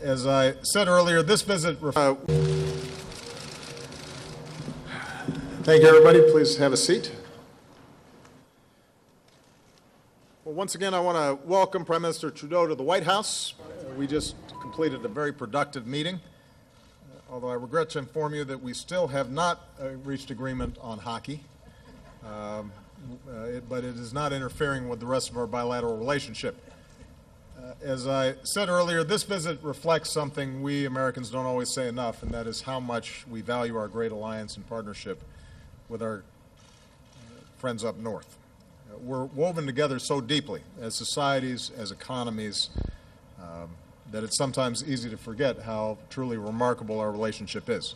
As I said earlier, this visit... Thank you, everybody. Please have a seat. Well, once again, I want to welcome Prime Minister Trudeau to the White House. We just completed a very productive meeting, although I regret to inform you that we still have not reached agreement on hockey. But it is not interfering with the rest of our bilateral relationship. As I said earlier, this visit reflects something we Americans don't always say enough, and that is how much we value our great alliance and partnership with our friends up north. We're woven together so deeply as societies, as economies, that it's sometimes easy to forget how truly remarkable our relationship is.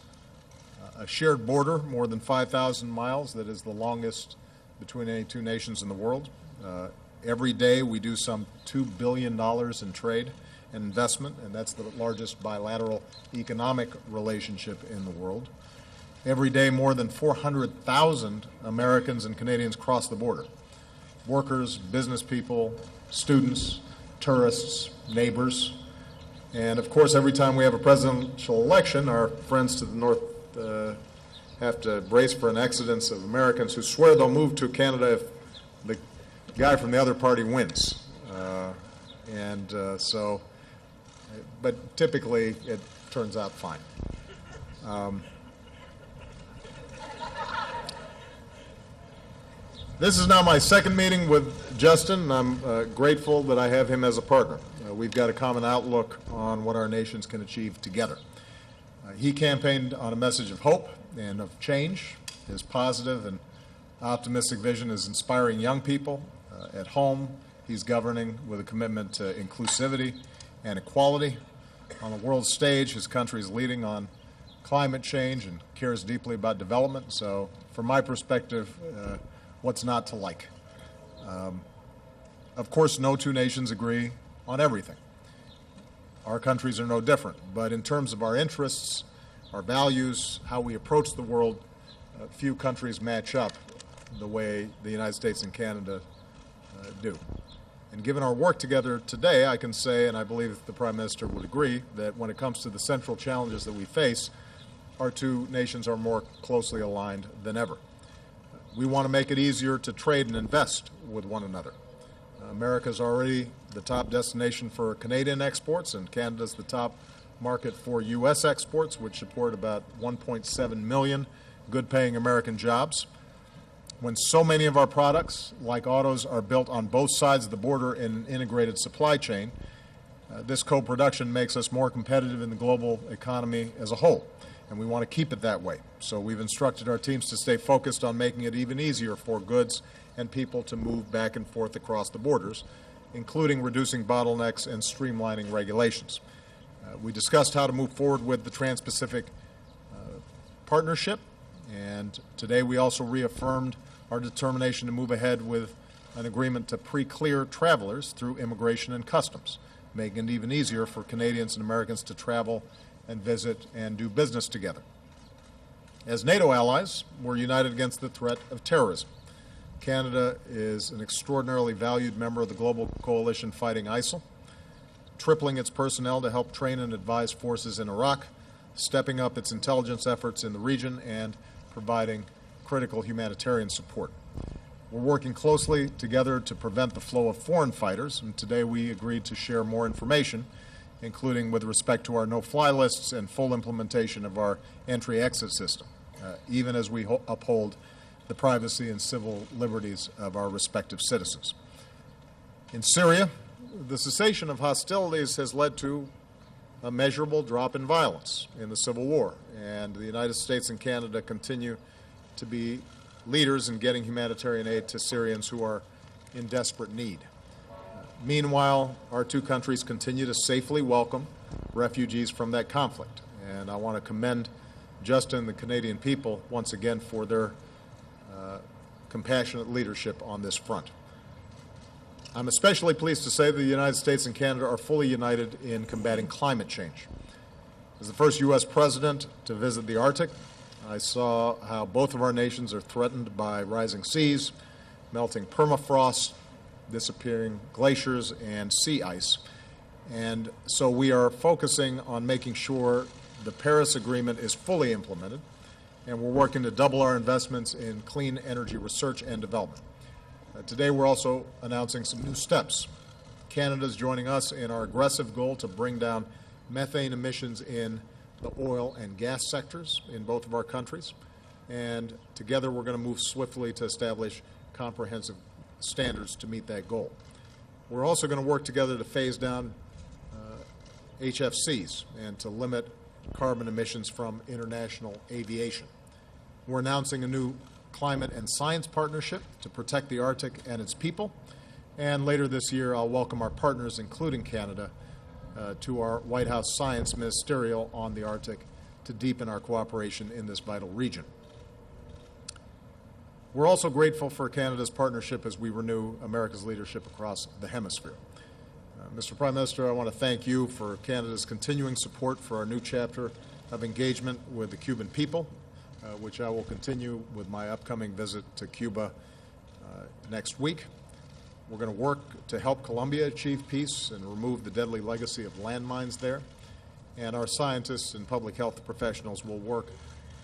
A shared border, more than 5,000 miles, that is the longest between any two nations in the world. Every day we do some $2 billion in trade and investment, and that's the largest bilateral economic relationship in the world. Every day more than 400,000 Americans and Canadians cross the border. Workers, business people, students, tourists, neighbors. And of course, every time we have a presidential election, our friends to the north have to brace for an exodus of Americans who swear they'll move to Canada if the guy from the other party wins. But typically it turns out fine. This is now my second meeting with Justin, and I'm grateful that I have him as a partner. We've got a common outlook on what our nations can achieve together. He campaigned on a message of hope and of change. His positive and optimistic vision is inspiring young people. At home, he's governing with a commitment to inclusivity and equality. On the world stage, his country is leading on climate change and cares deeply about development. So from my perspective, what's not to like? Of course, no two nations agree on everything. Our countries are no different, but in terms of our interests, our values, how we approach the world, few countries match up the way the United States and Canada do. And given our work together today, I can say, and I believe the Prime Minister would agree, that when it comes to the central challenges that we face, our two nations are more closely aligned than ever. We want to make it easier to trade and invest with one another. America is already the top destination for Canadian exports, and Canada is the top market for U.S. exports, which support about 1.7 million good-paying American jobs. When so many of our products, like autos, are built on both sides of the border in an integrated supply chain, this co-production makes us more competitive in the global economy as a whole, and we want to keep it that way. So we've instructed our teams to stay focused on making it even easier for goods and people to move back and forth across the borders, including reducing bottlenecks and streamlining regulations. We discussed how to move forward with the Trans-Pacific Partnership, and today we also reaffirmed our determination to move ahead with an agreement to pre-clear travelers through immigration and customs, making it even easier for Canadians and Americans to travel and visit and do business together. As NATO allies, we're united against the threat of terrorism. Canada is an extraordinarily valued member of the global coalition fighting ISIL, tripling its personnel to help train and advise forces in Iraq, stepping up its intelligence efforts in the region, and providing critical humanitarian support. We're working closely together to prevent the flow of foreign fighters, and today we agreed to share more information, including with respect to our no-fly lists and full implementation of our entry-exit system, even as we uphold the privacy and civil liberties of our respective citizens. In Syria, the cessation of hostilities has led to a measurable drop in violence in the civil war, and the United States and Canada continue to be leaders in getting humanitarian aid to Syrians who are in desperate need. Meanwhile, our two countries continue to safely welcome refugees from that conflict, and I want to commend Justin and the Canadian people once again for their compassionate leadership on this front. I'm especially pleased to say that the United States and Canada are fully united in combating climate change. As the first U.S. president to visit the Arctic, I saw how both of our nations are threatened by rising seas, melting permafrost, disappearing glaciers, and sea ice. And so we are focusing on making sure the Paris Agreement is fully implemented, and we're working to double our investments in clean energy research and development. Today we're also announcing some new steps. Canada is joining us in our aggressive goal to bring down methane emissions in the oil and gas sectors in both of our countries. And together we're going to move swiftly to establish comprehensive standards to meet that goal. We're also going to work together to phase down HFCs and to limit carbon emissions from international aviation. We're announcing a new climate and science partnership to protect the Arctic and its people. And later this year, I'll welcome our partners, including Canada, to our White House Science Ministerial on the Arctic to deepen our cooperation in this vital region. We're also grateful for Canada's partnership as we renew America's leadership across the hemisphere. Mr. Prime Minister, I want to thank you for Canada's continuing support for our new chapter of engagement with the Cuban people, which I will continue with my upcoming visit to Cuba next week. We're going to work to help Colombia achieve peace and remove the deadly legacy of landmines there. And our scientists and public health professionals will work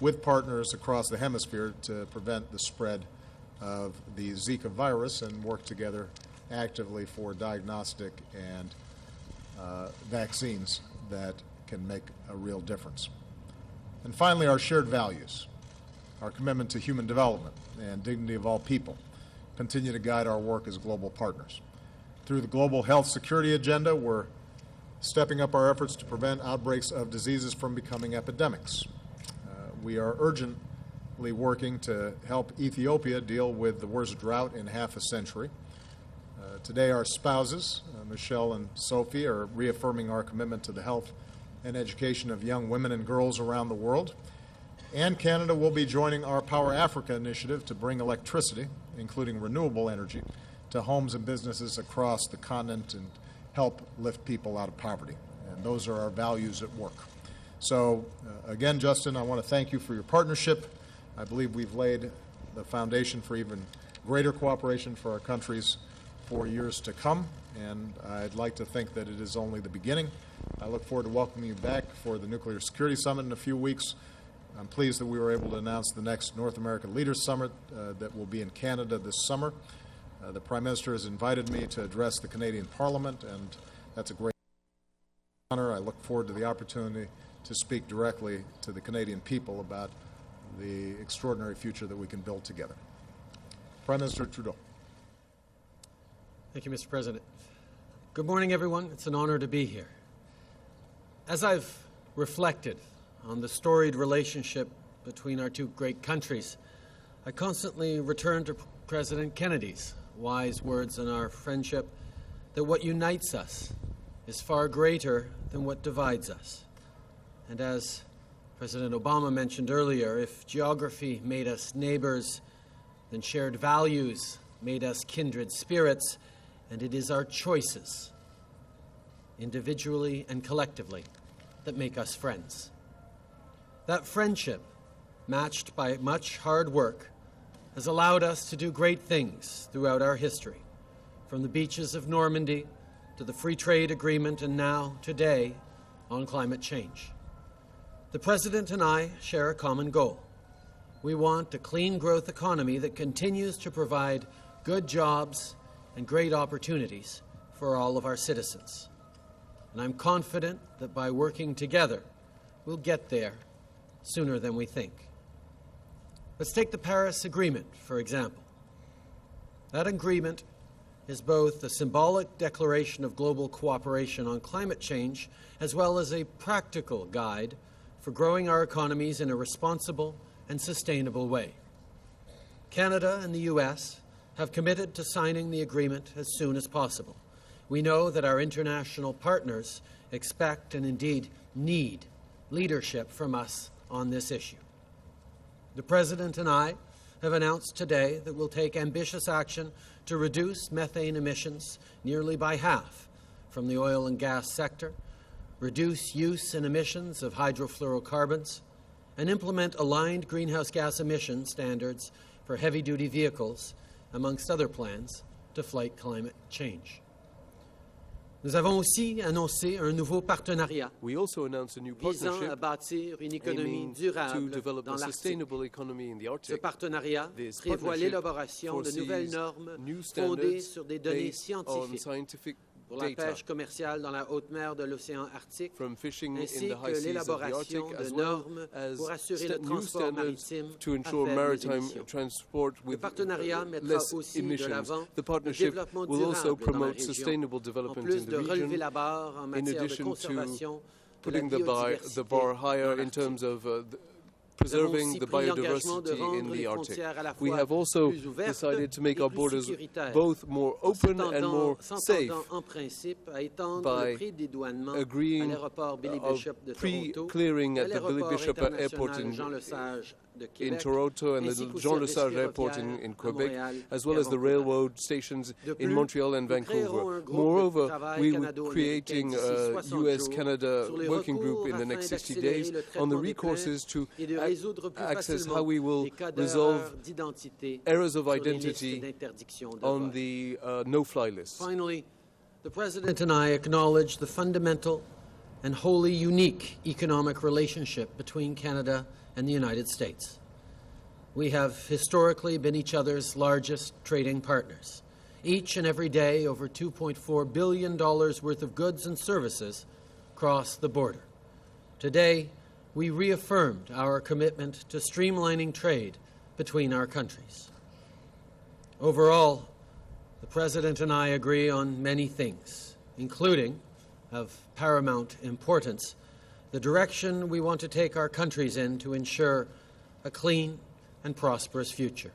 with partners across the hemisphere to prevent the spread of the Zika virus and work together actively for diagnostic and vaccines that can make a real difference. And finally, our shared values, our commitment to human development and dignity of all people continue to guide our work as global partners. Through the Global Health Security Agenda, we're stepping up our efforts to prevent outbreaks of diseases from becoming epidemics. We are urgently working to help Ethiopia deal with the worst drought in half a century. Today, our spouses, Michelle and Sophie, are reaffirming our commitment to the health and education of young women and girls around the world. And Canada will be joining our Power Africa initiative to bring electricity, including renewable energy, to homes and businesses across the continent and help lift people out of poverty. And those are our values at work. So, again, Justin, I want to thank you for your partnership. I believe we've laid the foundation for even greater cooperation for our countries for years to come, and I'd like to think that it is only the beginning. I look forward to welcoming you back for the Nuclear Security Summit in a few weeks. I'm pleased that we were able to announce the next North American Leaders Summit that will be in Canada this summer. The Prime Minister has invited me to address the Canadian Parliament, and that's a great honor. I look forward to the opportunity to speak directly to the Canadian people about the extraordinary future that we can build together. Prime Minister Trudeau. Thank you, Mr. President. Good morning, everyone. It's an honor to be here. As I've reflected on the storied relationship between our two great countries, I constantly return to President Kennedy's wise words on our friendship that what unites us is far greater than what divides us. And as President Obama mentioned earlier, if geography made us neighbors, then shared values made us kindred spirits, and it is our choices, individually and collectively, that make us friends. That friendship, matched by much hard work, has allowed us to do great things throughout our history, from the beaches of Normandy to the Free Trade Agreement and now, today, on climate change. The President and I share a common goal. We want a clean growth economy that continues to provide good jobs and great opportunities for all of our citizens. And I'm confident that by working together, we'll get there sooner than we think. Let's take the Paris Agreement, for example. That agreement is both a symbolic declaration of global cooperation on climate change, as well as a practical guide for growing our economies in a responsible and sustainable way. Canada and the U.S. have committed to signing the agreement as soon as possible. We know that our international partners expect and indeed need leadership from us on this issue. The President and I have announced today that we'll take ambitious action to reduce methane emissions nearly by half from the oil and gas sector, reduce use and emissions of hydrofluorocarbons, and implement aligned greenhouse gas emission standards for heavy-duty vehicles, amongst other plans to fight climate change. Nous avons aussi annoncé un nouveau partenariat We also announced a new visant à partnership bâtir une économie aiming to durable develop dans a l'Arctique. sustainable economy in the Ce Arctic. partenariat This prévoit partnership l'élaboration de nouvelles foresees normes new fondées standards sur des données based on scientifiques scientific pour la data, pêche commerciale dans la haute mer de l'océan Arctique, from fishing ainsi in the high que seas of the Arctic, l'élaboration as de well normes as pour assurer le new transport standards maritime to à ensure faibles maritime émissions. transport Le with partenariat mettra less aussi de emissions. l'avant The le partnership développement will also durable dans la promote région, sustainable en development plus in the de relever region, la barre en in matière de addition to conservation de la putting the biodiversité bar dans higher in l'Arctique. terms of Nous avons preserving aussi the pris l'engagement de biodiversity in rendre the les Arctic. frontières à la We fois have also plus ouvertes decided to make et our plus borders sécuritaires, both more en open and more safe en principe à étendre by le prix des douanements à agreeing l'aéroport Billy of Bishop de Toronto pre-clearing et à at the Billy l'aéroport Bishop Airport international Jean in Lesage de in Québec, Toronto and ainsi the qu'aux Jean services Lesage Airport ferroviaires in à Quebec, Montréal as et well à as the Vancouver. railroad stations De in plus, Montreal and nous créerons Vancouver. un groupe de Moreover, travail we were canado-américain creating d'ici a 60 US-Canada jours sur les working group recours in the afin next 60 d'accélérer days le on the traitement des recourses plaintes to et de résoudre plus access facilement how we will les cas resolve d'erreurs d'identité errors of sur les identity listes d'interdiction de on vol. the no-fly list. Finally, the President and I acknowledge the fundamental and wholly unique economic relationship between Canada and the United States. We have historically been each other's largest trading partners. Each and every day, over $2.4 billion worth of goods and services cross the border. Today, we reaffirmed our commitment to streamlining trade between our countries. Overall, the President and I agree on many things, including, of paramount importance, the direction we want to take our countries in to ensure a clean and prosperous future.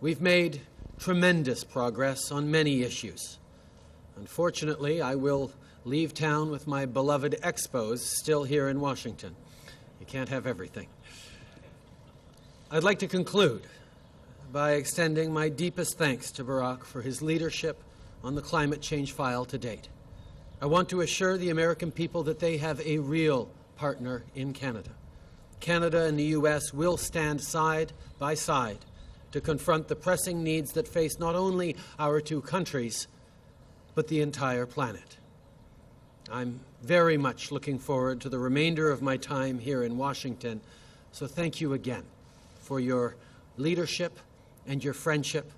We've made tremendous progress on many issues. Unfortunately, I will leave town with my beloved Expos still here in Washington. You can't have everything. I'd like to conclude by extending my deepest thanks to Barack for his leadership on the climate change file to date. I want to assure the American people that they have a real partner in Canada. Canada and the U.S. will stand side by side to confront the pressing needs that face not only our two countries, but the entire planet. I'm very much looking forward to the remainder of my time here in Washington, so thank you again for your leadership and your friendship.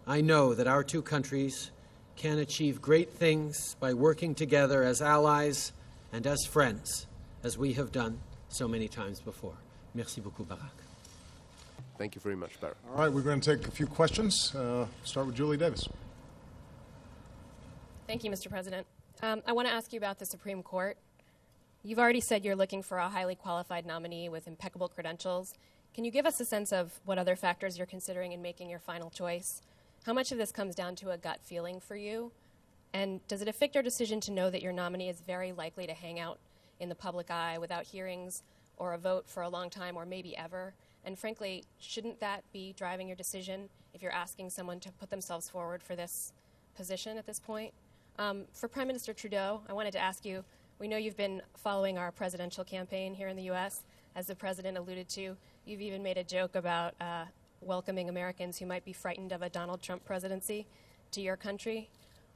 I know that our two countries can achieve great things by working together as allies and as friends, as we have done so many times before. Merci beaucoup, Barack. Thank you very much, Barry. All right, we're going to take a few questions. Start with Julie Davis. Thank you, Mr. President. I want to ask you about the Supreme Court. You've already said you're looking for a highly qualified nominee with impeccable credentials. Can you give us a sense of what other factors you're considering in making your final choice? How much of this comes down to a gut feeling for you? And does it affect your decision to know that your nominee is very likely to hang out in the public eye without hearings or a vote for a long time or maybe ever? And frankly, shouldn't that be driving your decision if you're asking someone to put themselves forward for this position at this point? For Prime Minister Trudeau, I wanted to ask you, we know you've been following our presidential campaign here in the U.S. As the President alluded to, you've even made a joke about welcoming Americans who might be frightened of a Donald Trump presidency to your country.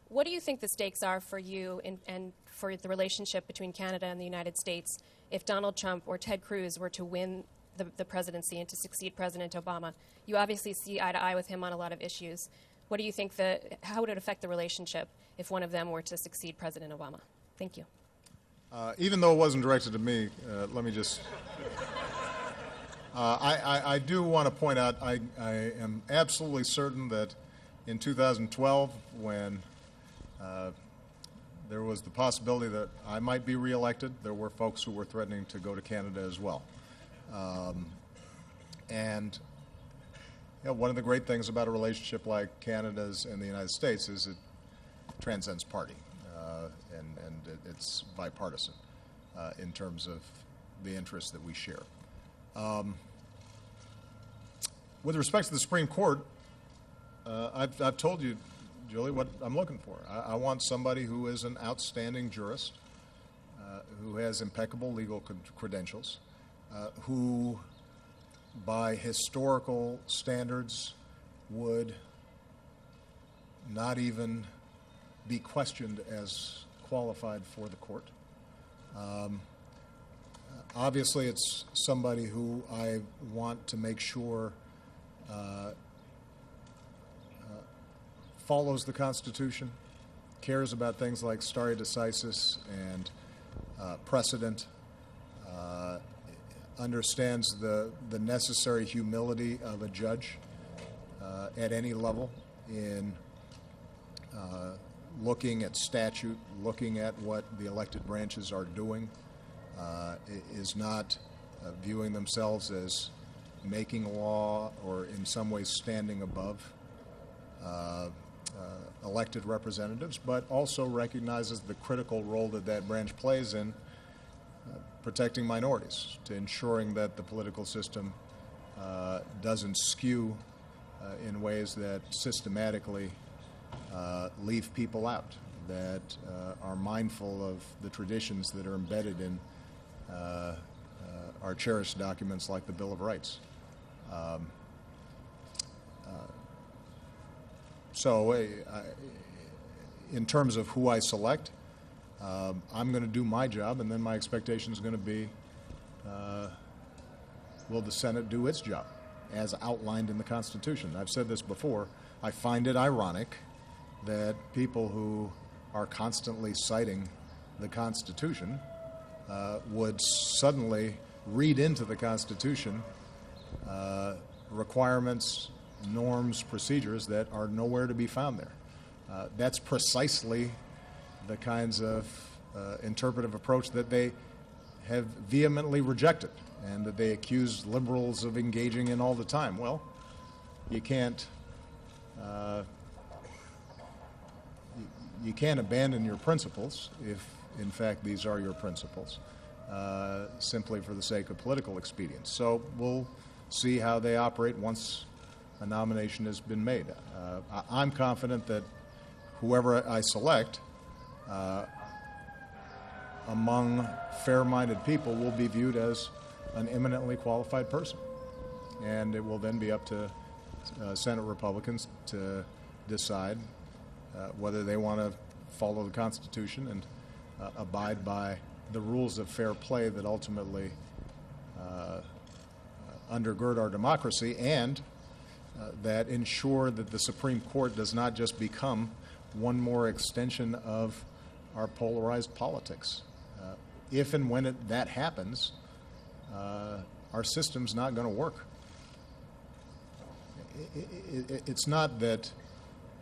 What do you think the stakes are for you and for the relationship between Canada and the United States if Donald Trump or Ted Cruz were to win the presidency and to succeed President Obama? You obviously see eye to eye with him on a lot of issues. What do you think how would it affect the relationship if one of them were to succeed President Obama? Thank you. Even though it wasn't directed to me, let me just... I do want to point out, I am absolutely certain that in 2012, when there was the possibility that I might be reelected, there were folks who were threatening to go to Canada as well. And you know, one of the great things about a relationship like Canada's and the United States is it transcends party, and it's bipartisan in terms of the interests that we share. With respect to the Supreme Court, I've told you, Julie, what I'm looking for. I want somebody who is an outstanding jurist, who has impeccable legal credentials, who, by historical standards, would not even be questioned as qualified for the court. Obviously, it's somebody who I want to make sure follows the Constitution, cares about things like stare decisis and precedent, understands the necessary humility of a judge at any level in looking at statute, looking at what the elected branches are doing, is not viewing themselves as making law or in some ways standing above elected representatives, but also recognizes the critical role that that branch plays in protecting minorities, to ensuring that the political system doesn't skew in ways that systematically leave people out, that are mindful of the traditions that are embedded in our cherished documents like the Bill of Rights. So in terms of who I select, I'm going to do my job, and then my expectation is going to be, will the Senate do its job as outlined in the Constitution? I've said this before. I find it ironic that people who are constantly citing the Constitution would suddenly read into the Constitution requirements, norms, procedures that are nowhere to be found there. That's precisely the kinds of interpretive approach that they have vehemently rejected and that they accuse liberals of engaging in all the time. Well, you can't abandon your principles if, in fact, these are your principles, simply for the sake of political expedience. So we'll see how they operate once a nomination has been made. I'm confident that whoever I select among fair-minded people will be viewed as an eminently qualified person. And it will then be up to Senate Republicans to decide whether they want to follow the Constitution and abide by the rules of fair play that ultimately undergird our democracy and that ensure that the Supreme Court does not just become one more extension of our polarized politics. If and when that happens, our system's not going to work. It's not that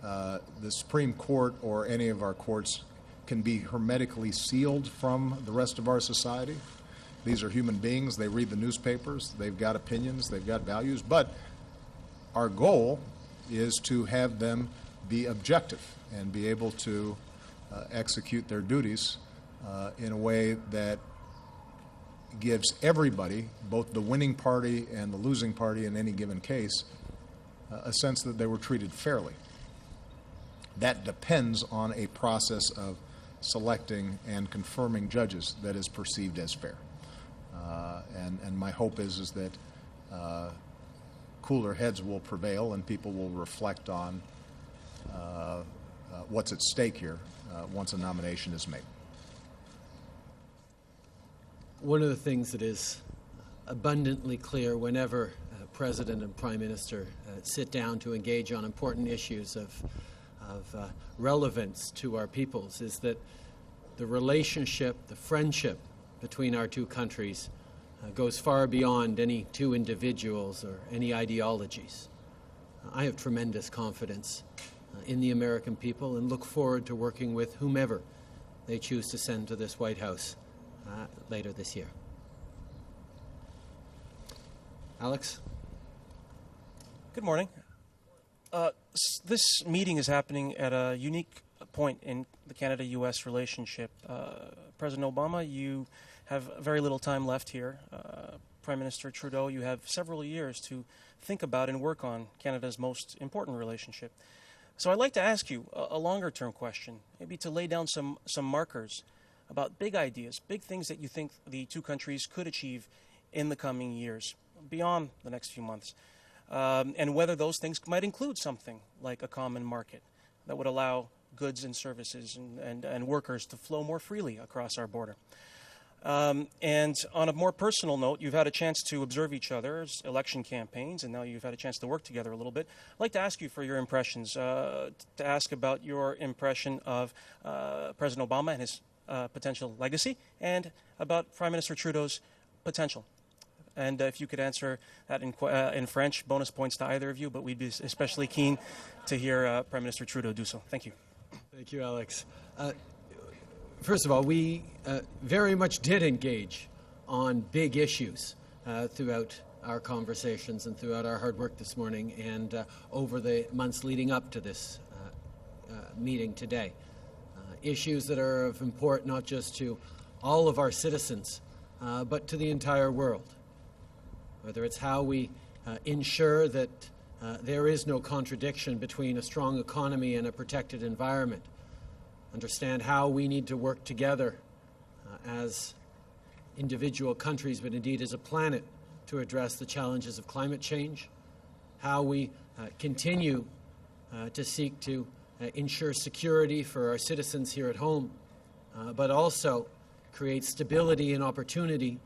the Supreme Court or any of our courts can be hermetically sealed from the rest of our society. These are human beings. They read the newspapers. They've got opinions. They've got values. But our goal is to have them be objective and be able to execute their duties in a way that gives everybody, both the winning party and the losing party in any given case, a sense that they were treated fairly. That depends on a process of selecting and confirming judges that is perceived as fair. And my hope is that cooler heads will prevail and people will reflect on what's at stake here once a nomination is made. One of the things that is abundantly clear whenever President and Prime Minister sit down to engage on important issues of relevance to our peoples is that the relationship, the friendship between our two countries goes far beyond any two individuals or any ideologies. I have tremendous confidence in the American people and look forward to working with whomever they choose to send to this White House later this year. Alex? Good morning. This meeting is happening at a unique point in the Canada-U.S. relationship. President Obama, you have very little time left here. Prime Minister Trudeau, you have several years to think about and work on Canada's most important relationship. So I'd like to ask you a longer-term question, maybe to lay down some markers about big ideas, big things that you think the two countries could achieve in the coming years, beyond the next few months, and whether those things might include something like a common market that would allow goods and services and workers to flow more freely across our border. And on a more personal note, you've had a chance to observe each other's election campaigns, and now you've had a chance to work together a little bit. I'd like to ask you for your impressions, to ask about your impression of President Obama and his potential legacy, and about Prime Minister Trudeau's potential. And if you could answer that in French, bonus points to either of you, but we'd be especially keen to hear Prime Minister Trudeau do so. Thank you. Thank you, Alex. First of all, we very much did engage on big issues throughout our conversations and throughout our hard work this morning and over the months leading up to this meeting today. Issues that are of import not just to all of our citizens, but to the entire world. Whether it's how we ensure that there is no contradiction between a strong economy and a protected environment. Understand how we need to work together as individual countries, but indeed as a planet, to address the challenges of climate change. How we continue to seek to ensure security for our citizens here at home, but also create stability and opportunity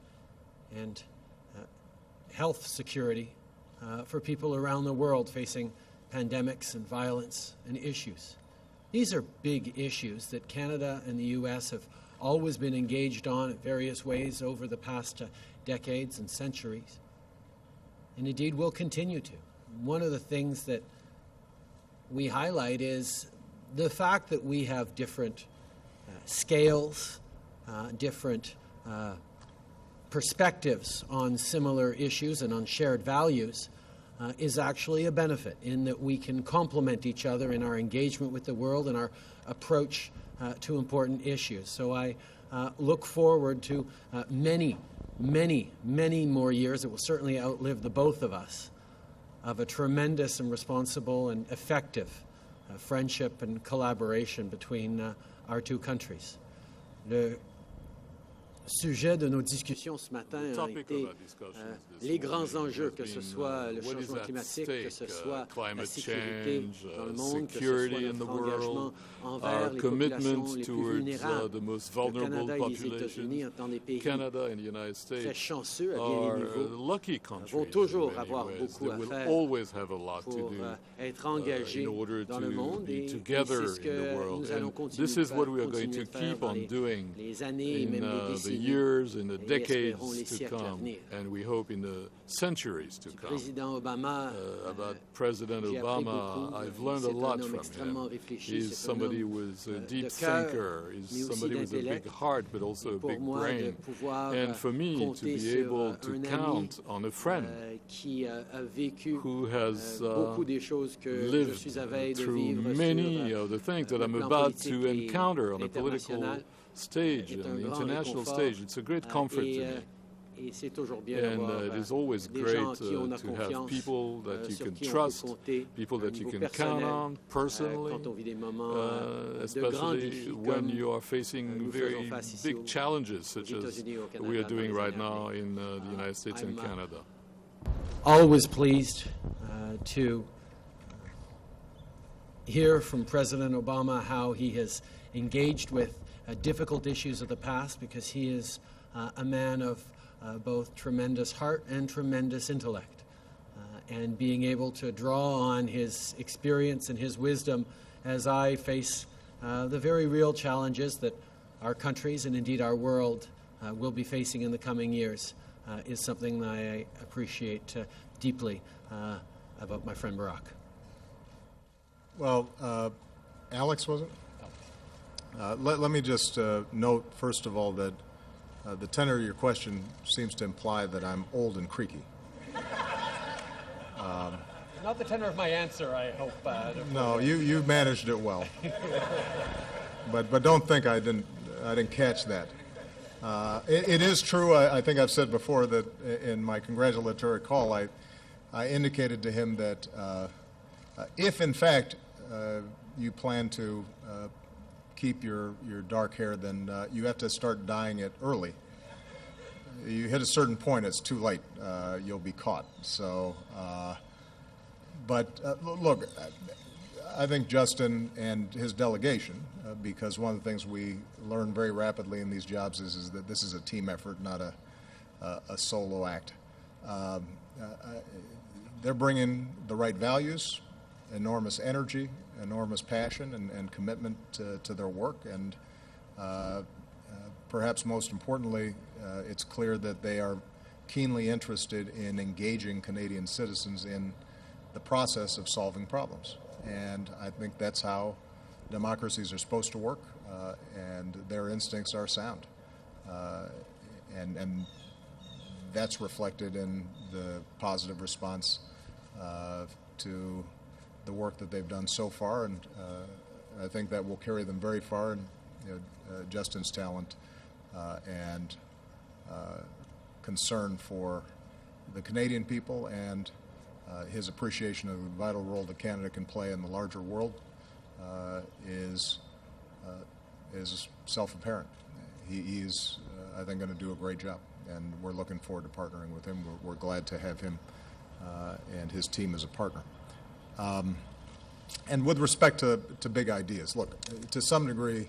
and health security for people around the world facing pandemics and violence and issues. These are big issues that Canada and the U.S. have always been engaged on in various ways over the past decades and centuries, and indeed will continue to. One of the things that we highlight is the fact that we have different scales, different perspectives on similar issues and on shared values is actually a benefit in that we can complement each other in our engagement with the world and our approach to important issues. So I look forward to many more years. It will certainly outlive the both of us, of a tremendous and responsible and effective friendship and collaboration between our two countries. Le sujet de nos discussions ce matin a été les grands enjeux, que ce soit le changement climatique, que ce soit la sécurité dans le monde, que ce soit notre engagement envers les populations les plus vulnérables. Le Canada et les États-Unis, étant des pays très chanceux à bien des niveaux, vont toujours avoir beaucoup à faire pour être engagés dans le monde, et c'est ce que nous allons continuer de faire dans les années et même les décennies. Years, in the decades to come, and we hope in the centuries to come. About President Obama, I've learned a lot from him. He's somebody who is a deep thinker, he's somebody with a big heart, but also a big brain. And for me, to be able to count on a friend who has lived through many of the things that I'm about to encounter on a political stage, on the international stage, it's a great comfort to me. And it is always great to have people that you can trust, people that you can count on personally, especially when you are facing very big challenges, such as we are doing right now in the United States and Canada. Always pleased to hear from President Obama how he has engaged with difficult issues of the past, because he is a man of both tremendous heart and tremendous intellect. And being able to draw on his experience and his wisdom as I face the very real challenges that our countries and indeed our world will be facing in the coming years is something that I appreciate deeply about my friend Barack. Well, Alex, was it? Let me just note, first of all, that the tenor of your question seems to imply that I'm old and creaky. Not the tenor of my answer, I hope. No, you managed it well. but don't think I didn't catch that. It is true. I think I've said before that in my congratulatory call, I indicated to him that if in fact you plan to keep your dark hair, then you have to start dyeing it early. You hit a certain point, it's too late. You'll be caught. So, but look, I think Justin and his delegation, because one of the things we learn very rapidly in these jobs is that this is a team effort, not a solo act. They're bringing the right values, enormous energy, enormous passion and commitment to their work, and perhaps most importantly, it's clear that they are keenly interested in engaging Canadian citizens in the process of solving problems. And I think that's how democracies are supposed to work, and their instincts are sound. And that's reflected in the positive response to the work that they've done so far, and I think that will carry them very far. And Justin's talent and concern for the Canadian people and his appreciation of the vital role that Canada can play in the larger world is self-apparent. He's, I think, going to do a great job, and we're looking forward to partnering with him. We're glad to have him and his team as a partner. And with respect to big ideas, look, to some degree,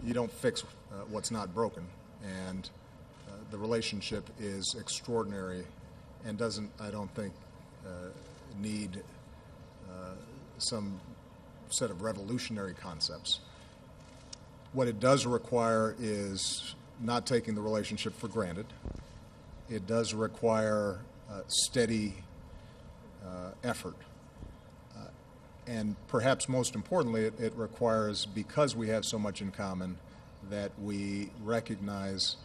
you don't fix what's not broken, and the relationship is extraordinary and doesn't, I don't think, need some set of revolutionary concepts. What it does require is not taking the relationship for granted. It does require steady effort. And perhaps most importantly, it requires, because we have so much in common, that we recognize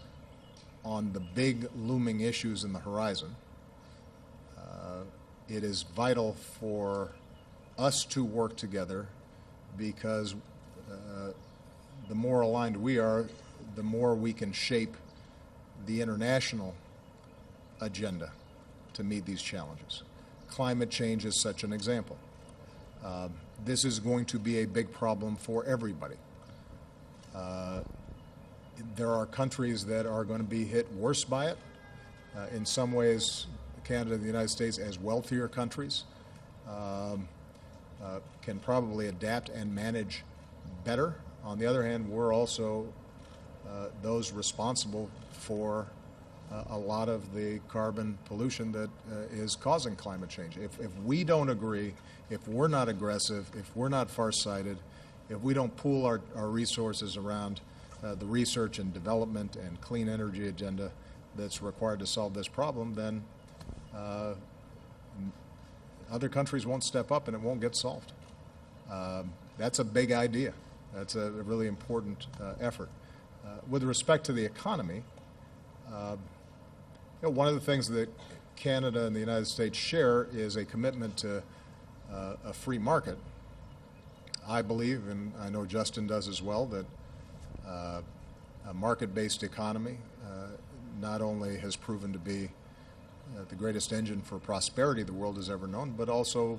on the big looming issues in the horizon, it is vital for us to work together, because the more aligned we are, the more we can shape the international agenda to meet these challenges. Climate change is such an example. This is going to be a big problem for everybody. There are countries that are going to be hit worse by it. In some ways, Canada and the United States, as wealthier countries, can probably adapt and manage better. On the other hand, we're also those responsible for a lot of the carbon pollution that is causing climate change. If we don't agree, if we're not aggressive, if we're not farsighted, if we don't pool our resources around the research and development and clean energy agenda that's required to solve this problem, then other countries won't step up and it won't get solved. That's a big idea. That's a really important effort. With respect to the economy, one of the things that Canada and the United States share is a commitment to a free market. I believe, and I know Justin does as well, that a market-based economy not only has proven to be the greatest engine for prosperity the world has ever known, but also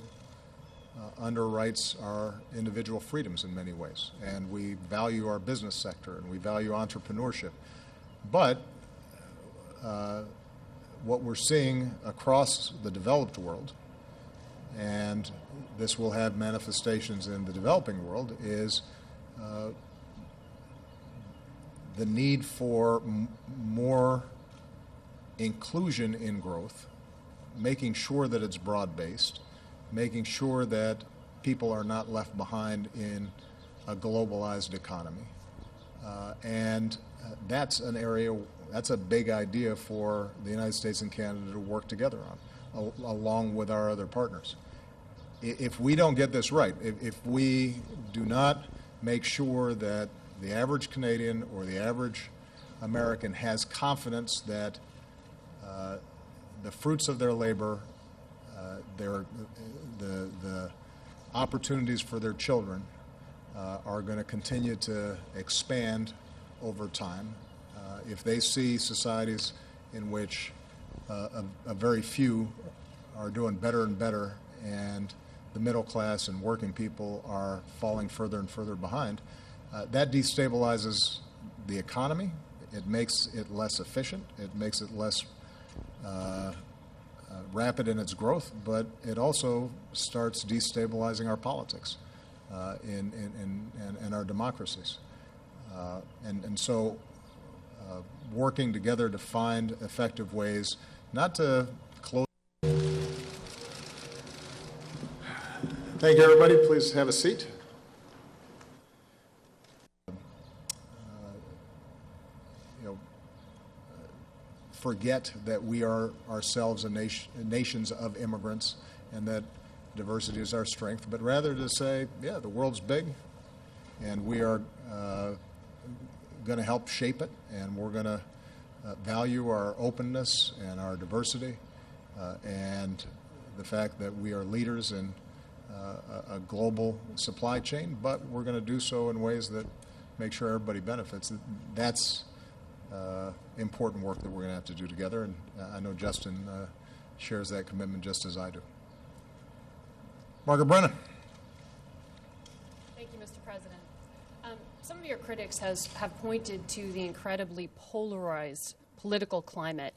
underwrites our individual freedoms in many ways. And we value our business sector and we value entrepreneurship. But what we're seeing across the developed world, and this will have manifestations in the developing world, is the need for more inclusion in growth, making sure that it's broad-based, making sure that people are not left behind in a globalized economy. And that's an area, that's a big idea for the United States and Canada to work together on, along with our other partners. If we don't get this right, if we do not make sure that the average Canadian or the average American has confidence that the fruits of their labor, the opportunities for their children are going to continue to expand over time. If they see societies in which a very few are doing better and better, and the middle class and working people are falling further and further behind, that destabilizes the economy. It makes it less efficient. It makes it less rapid in its growth, but it also starts destabilizing our politics and our democracies. And so working together to find effective ways not to close. Thank you, everybody. Please have a seat. Forget that we are ourselves nations of immigrants and that diversity is our strength, but rather to say, yeah, the world's big, and we are going to help shape it, and we're going to value our openness and our diversity and the fact that we are leaders in a global supply chain, but we're going to do so in ways that make sure everybody benefits. That's important work that we're going to have to do together, and I know Justin shares that commitment just as I do. Margaret Brennan. Thank you, Mr. President. Some of your critics have pointed to the incredibly polarized political climate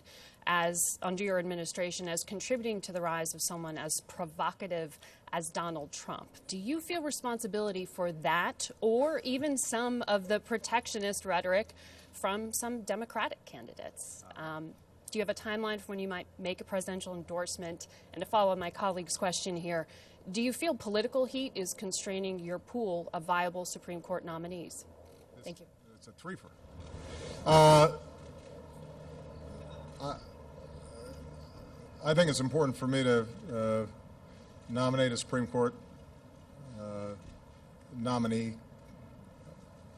as under your administration as contributing to the rise of someone as provocative as Donald Trump. Do you feel responsibility for that or even some of the protectionist rhetoric from some Democratic candidates? Do you have a timeline for when you might make a presidential endorsement? And to follow on my colleague's question here, do you feel political heat is constraining your pool of viable Supreme Court nominees? Thank you. It's a threefer. I think it's important for me to nominate a Supreme Court nominee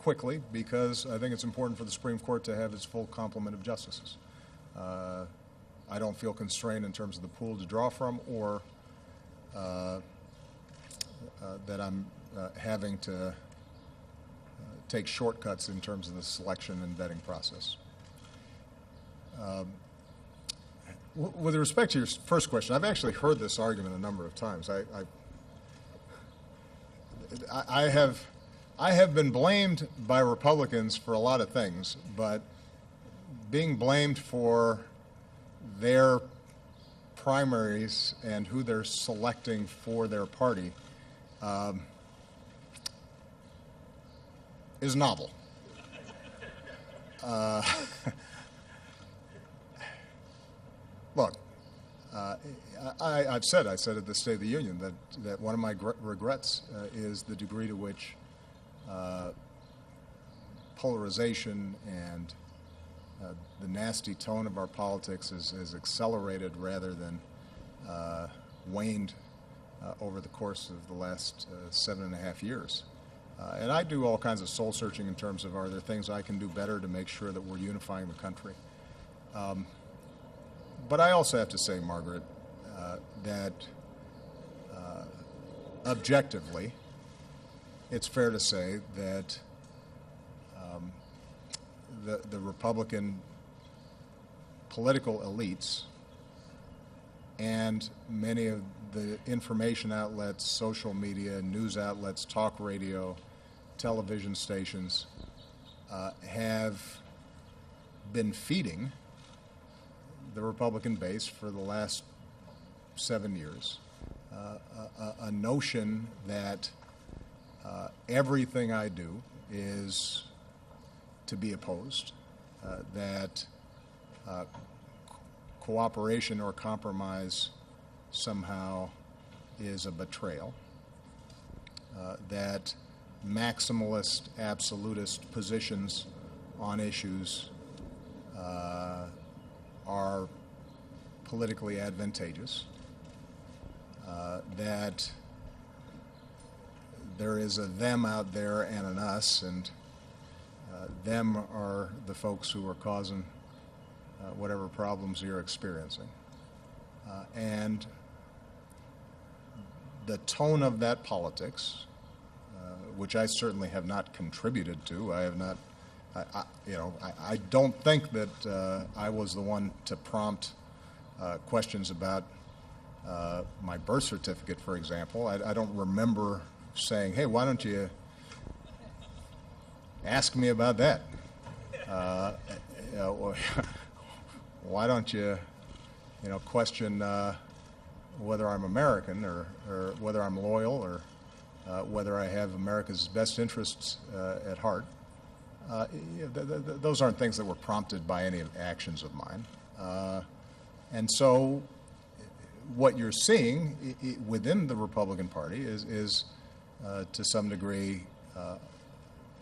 quickly because I think it's important for the Supreme Court to have its full complement of justices. I don't feel constrained in terms of the pool to draw from or that I'm having to take shortcuts in terms of the selection and vetting process. With respect to your first question, I've actually heard this argument a number of times. I have been blamed by Republicans for a lot of things, but being blamed for their primaries and who they're selecting for their party is novel. Look, I said at the State of the Union that one of my regrets is the degree to which polarization and the nasty tone of our politics is accelerated rather than waned over the course of the last 7.5 years. And I do all kinds of soul searching in terms of are there things I can do better to make sure that we're unifying the country. But I also have to say, Margaret, that objectively, it's fair to say that the Republican political elites and many of the information outlets, social media, news outlets, talk radio, television stations have been feeding the Republican base for the last 7 years a notion that everything I do is to be opposed, that cooperation or compromise somehow is a betrayal, that maximalist, absolutist positions on issues are politically advantageous, that there is a them out there and an us, and them are the folks who are causing whatever problems you're experiencing. And the tone of that politics, which I certainly have not contributed to, I have not, I don't think that I was the one to prompt questions about my birth certificate, for example. I don't remember saying, hey, why don't you ask me about that? Why don't you question whether I'm American or whether I'm loyal or whether I have America's best interests at heart. Those aren't things that were prompted by any actions of mine. And so what you're seeing within the Republican Party is to some degree,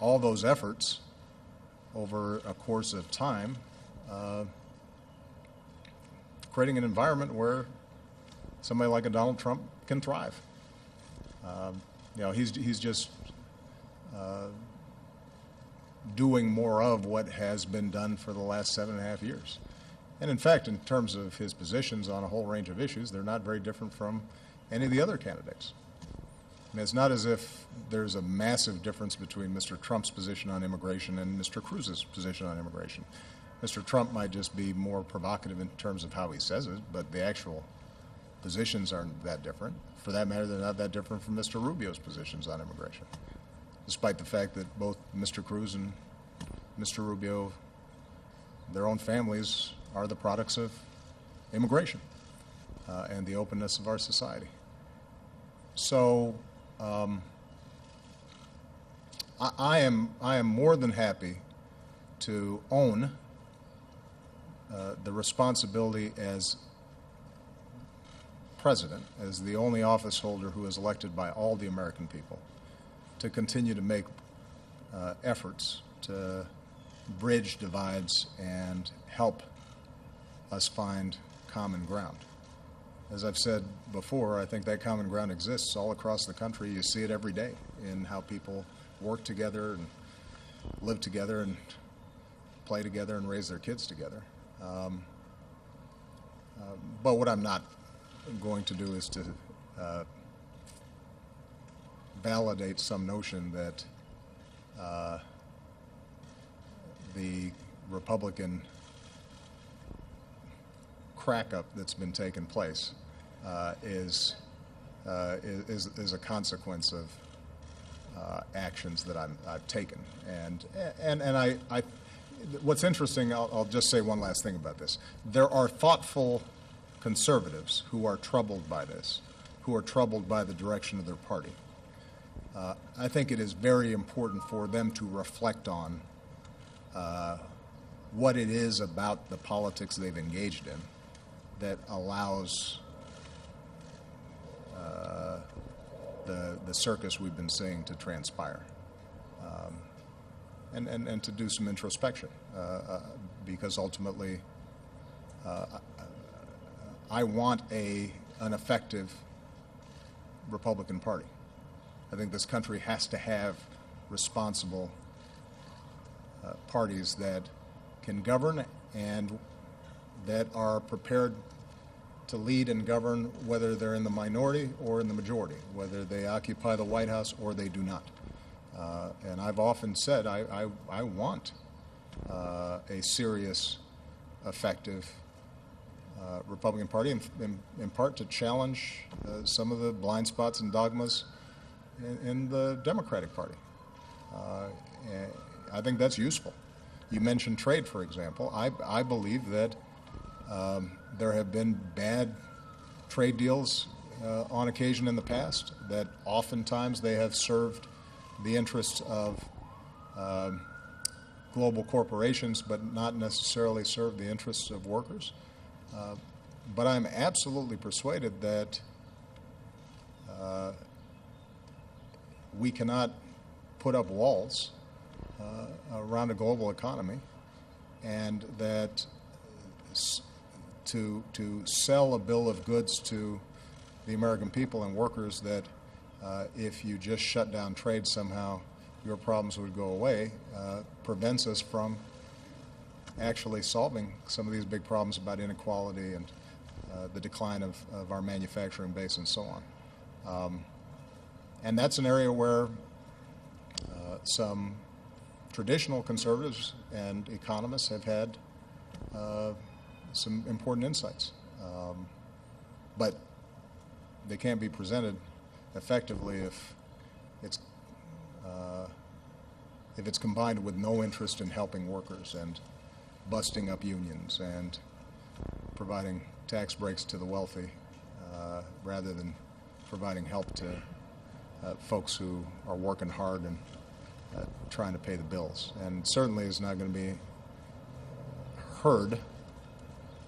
all those efforts over a course of time, creating an environment where somebody like a Donald Trump can thrive. He's just doing more of what has been done for the last 7.5 years. And in fact, in terms of his positions on a whole range of issues, they're not very different from any of the other candidates. I mean, it's not as if there's a massive difference between Mr. Trump's position on immigration and Mr. Cruz's position on immigration. Mr. Trump might just be more provocative in terms of how he says it, but the actual positions aren't that different. For that matter, they're not that different from Mr. Rubio's positions on immigration, despite the fact that both Mr. Cruz and Mr. Rubio, their own families, are the products of immigration and the openness of our society. So I am more than happy to own the responsibility as president, as the only office holder who is elected by all the American people, to continue to make efforts to bridge divides and help us find common ground. As I've said before, I think that common ground exists all across the country. You see it every day in how people work together and live together and play together and raise their kids together. But what I'm not going to do is to validate some notion that the Republican crack-up that's been taking place is a consequence of actions that I've taken. And I what's interesting, I'll just say one last thing about this. There are thoughtful conservatives who are troubled by this, who are troubled by the direction of their party. I think it is very important for them to reflect on what it is about the politics they've engaged in that allows the circus we've been seeing to transpire, and to do some introspection, because ultimately I want an effective Republican Party. I think this country has to have responsible parties that can govern and that are prepared to lead and govern, whether they're in the minority or in the majority, whether they occupy the White House or they do not. And I've often said I want a serious, effective Republican Party, in part to challenge some of the blind spots and dogmas in the Democratic Party. I think that's useful. You mentioned trade, for example. I believe that there have been bad trade deals on occasion in the past, that oftentimes they have served the interests of global corporations but not necessarily served the interests of workers. But I'm absolutely persuaded that we cannot put up walls around a global economy, and that to sell a bill of goods to the American people and workers that if you just shut down trade somehow your problems would go away prevents us from actually solving some of these big problems about inequality and the decline of our manufacturing base and so on. And that's an area where some traditional conservatives and economists have had some important insights. But they can't be presented effectively if it's combined with no interest in helping workers and busting up unions and providing tax breaks to the wealthy rather than providing help to folks who are working hard and trying to pay the bills. And certainly is not going to be heard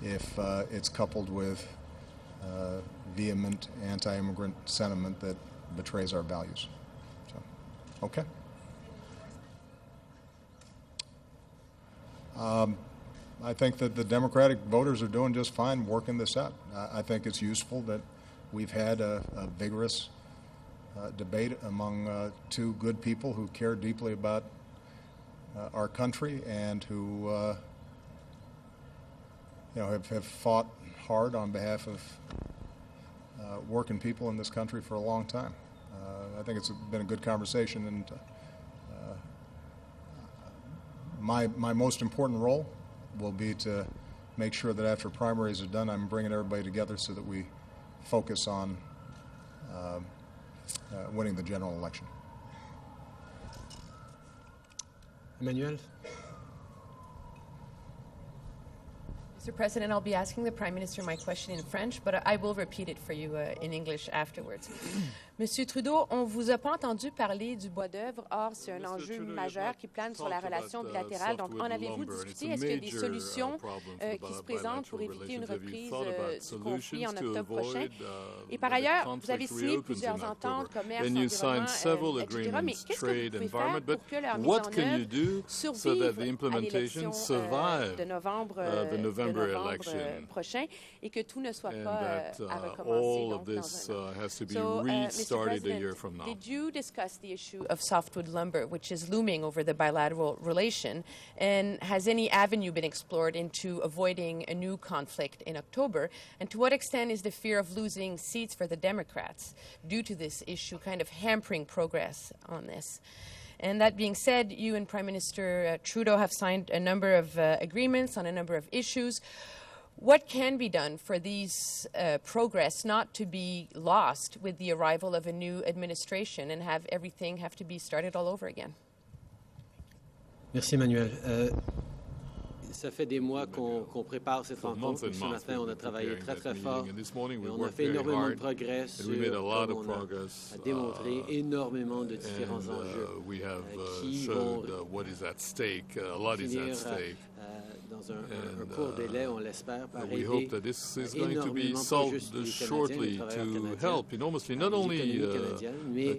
if it's coupled with vehement anti-immigrant sentiment that betrays our values. So, okay. I think that the Democratic voters are doing just fine working this out. I think it's useful that we've had a vigorous debate among two good people who care deeply about our country and who have fought hard on behalf of working people in this country for a long time. I think it's been a good conversation, and my most important role will be to make sure that after primaries are done, I'm bringing everybody together so that we focus on winning the general election. Emmanuel? Mr. President, I'll be asking the Prime Minister my question in French, but I will repeat it for you in English afterwards. Monsieur Trudeau, on vous a pas entendu parler du bois d'œuvre. Or, c'est un enjeu majeur qui plane sur la relation bilatérale. Donc, en avez-vous discuté? Est-ce qu'il y a des solutions qui se présentent pour éviter une reprise du conflit en octobre prochain? Et par ailleurs, vous avez signé plusieurs ententes, commerce, environnement, etc. Mais qu'est-ce que vous pouvez faire pour que leur mise en œuvre survive à l'élection de novembre prochain et que tout ne soit pas à recommencer donc, dans un an? Mr. President, did you discuss the issue of softwood lumber, which is looming over the bilateral relation, and has any avenue been explored into avoiding a new conflict in October? And to what extent is the fear of losing seats for the Democrats due to this issue kind of hampering progress on this? And that being said, you and Prime Minister Trudeau have signed a number of agreements on a number of issues. What can be done for these progress not to be lost with the arrival of a new administration and have everything have to be started all over again? Merci, Emmanuel. Ça fait des mois qu'on prépare cette rencontre. Ce matin, on a travaillé très, très fort. Et on a fait énormément de progrès sur, comme on a démontré, énormément de différents enjeux qui vont finir dans un court délai, on l'espère, par aider we hope that this is going to be solved shortly to help enormously not only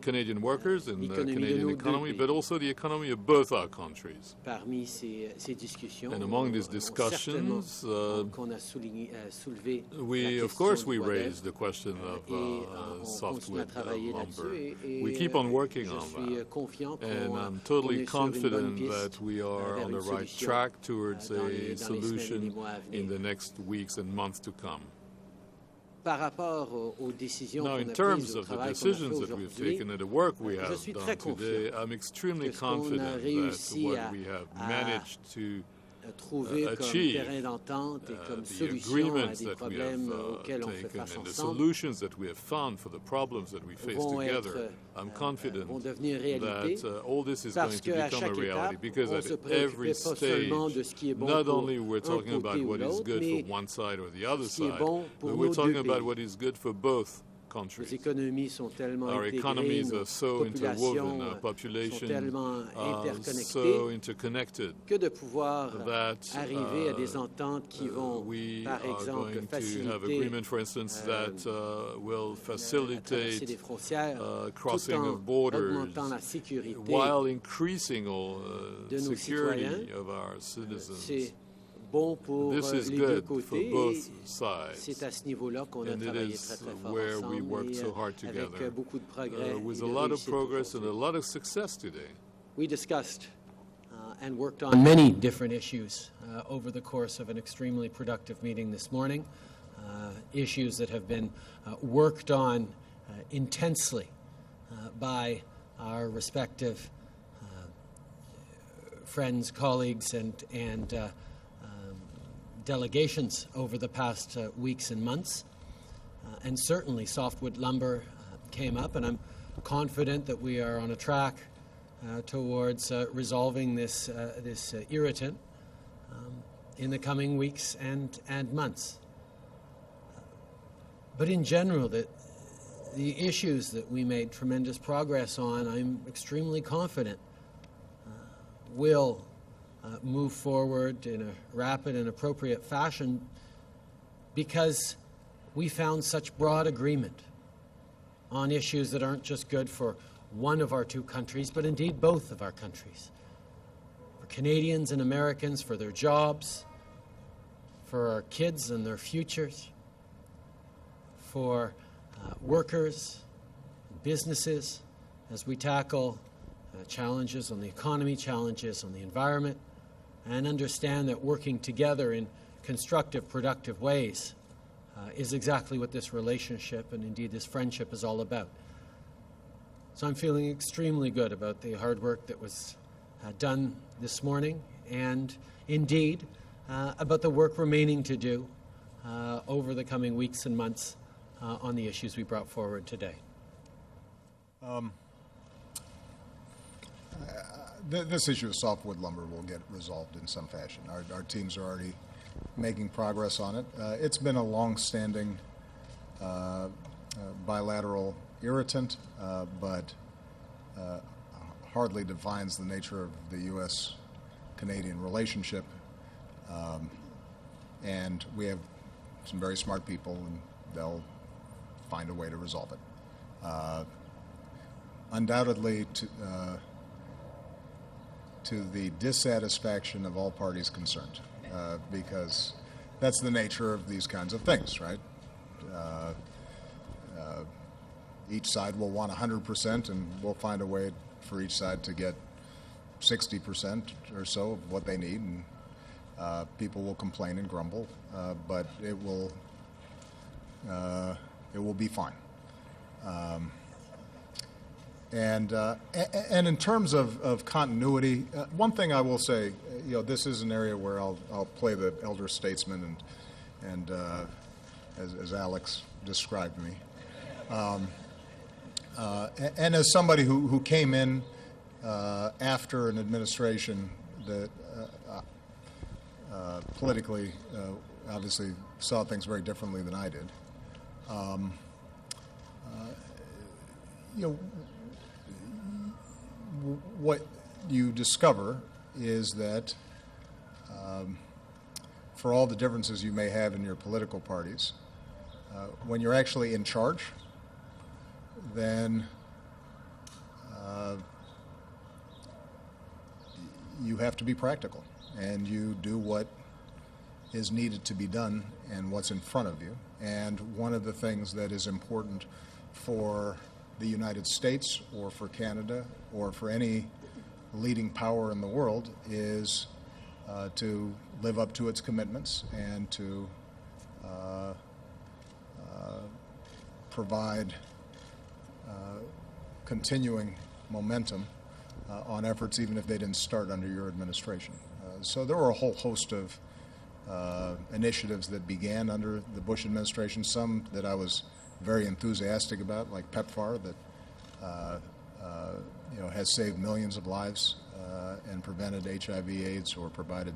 Canadian workers and the Canadian economy, but also the economy of both our countries. Parmi ces discussions, and among these discussions, we raised the question of softwood lumber. We keep on working on that, and I'm totally confident that we are on the right track towards a solution in the next weeks and months to come. Now, in terms of the decisions that we've taken and the work we have done today, I'm extremely confident that what we have managed to achieve, the agreements that we have taken and the solutions that we have found for the problems that we face together, I'm confident that all this is going to become a reality, because at every stage, not only we're talking about what is good for one side or the other side, but we're talking about what is good for both countries. Our economies are so interwoven, our population so interconnected that we are going to have agreement, for instance, that will facilitate crossing of borders while incricing security of our citizens. This is good for both sides, and it is where we worked so hard together with a lot of progress and a lot of success today. We discussed and worked on many different issues over the course of an extremely productive meeting this morning, issues that have been worked on intensely by our respective friends, colleagues, and delegations over the past weeks and months. And certainly softwood lumber came up, and I'm confident that we are on a track towards resolving this irritant in the coming weeks and months. But in general, the issues that we made tremendous progress on, I'm extremely confident will move forward in a rapid and appropriate fashion because we found such broad agreement on issues that aren't just good for one of our two countries, but indeed both of our countries. For Canadians and Americans, for their jobs, for our kids and their futures, for workers, businesses, as we tackle challenges on the economy, challenges on the environment, and understand that working together in constructive, productive ways is exactly what this relationship and indeed this friendship is all about. So I'm feeling extremely good about the hard work that was done this morning and indeed about the work remaining to do over the coming weeks and months on the issues we brought forward today. This issue of softwood lumber will get resolved in some fashion. Our teams are already making progress on it. It's been a long-standing bilateral irritant, but hardly defines the nature of the U.S.-Canadian relationship. And we have some very smart people, and they'll find a way to resolve it. Undoubtedly, to the dissatisfaction of all parties concerned, because that's the nature of these kinds of things, right? Each side will want 100%, and we'll find a way for each side to get 60% or so of what they need, and people will complain and grumble, but it will be fine. And in terms of continuity, one thing I will say, this is an area where I'll play the elder statesman, and as Alex described me, and as somebody who came in after an administration that politically obviously saw things very differently than I did. What you discover is that for all the differences you may have in your political parties, when you're actually in charge, then you have to be practical, and you do what is needed to be done and what's in front of you. And one of the things that is important for the United States or for Canada or for any leading power in the world is to live up to its commitments and to provide continuing momentum on efforts even if they didn't start under your administration. So there were a whole host of initiatives that began under the Bush administration, some that I was very enthusiastic about, like PEPFAR, that has saved millions of lives and prevented HIV/AIDS or provided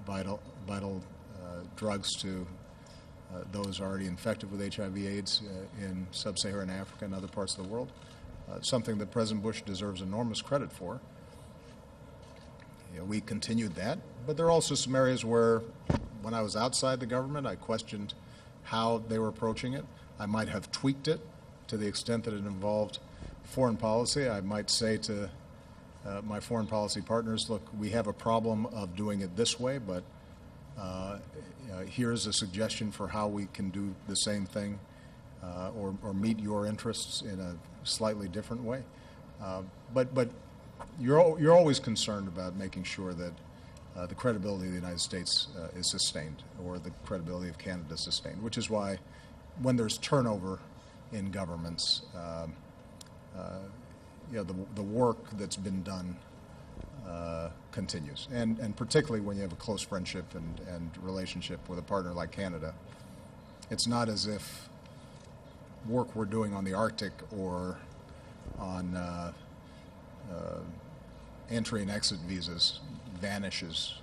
vital drugs to those already infected with HIV/AIDS in sub-Saharan Africa and other parts of the world. Something that President Bush deserves enormous credit for. We continued that, but there are also some areas where, when I was outside the government, I questioned how they were approaching it. I might have tweaked it to the extent that it involved foreign policy. I might say to my foreign policy partners, look, we have a problem of doing it this way, but here's a suggestion for how we can do the same thing or meet your interests in a slightly different way. But you're always concerned about making sure that the credibility of the United States is sustained, or the credibility of Canada is sustained, which is why when there's turnover in governments, the work that's been done continues. And particularly when you have a close friendship and relationship with a partner like Canada, it's not as if work we're doing on the Arctic or on entry and exit visas vanishes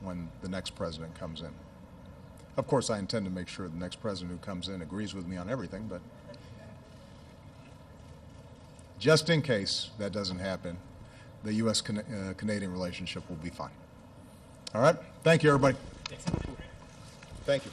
when the next president comes in. Of course, I intend to make sure the next president who comes in agrees with me on everything, but just in case that doesn't happen, the U.S.-Canadian relationship will be fine. All right? Thank you, everybody. Thank you.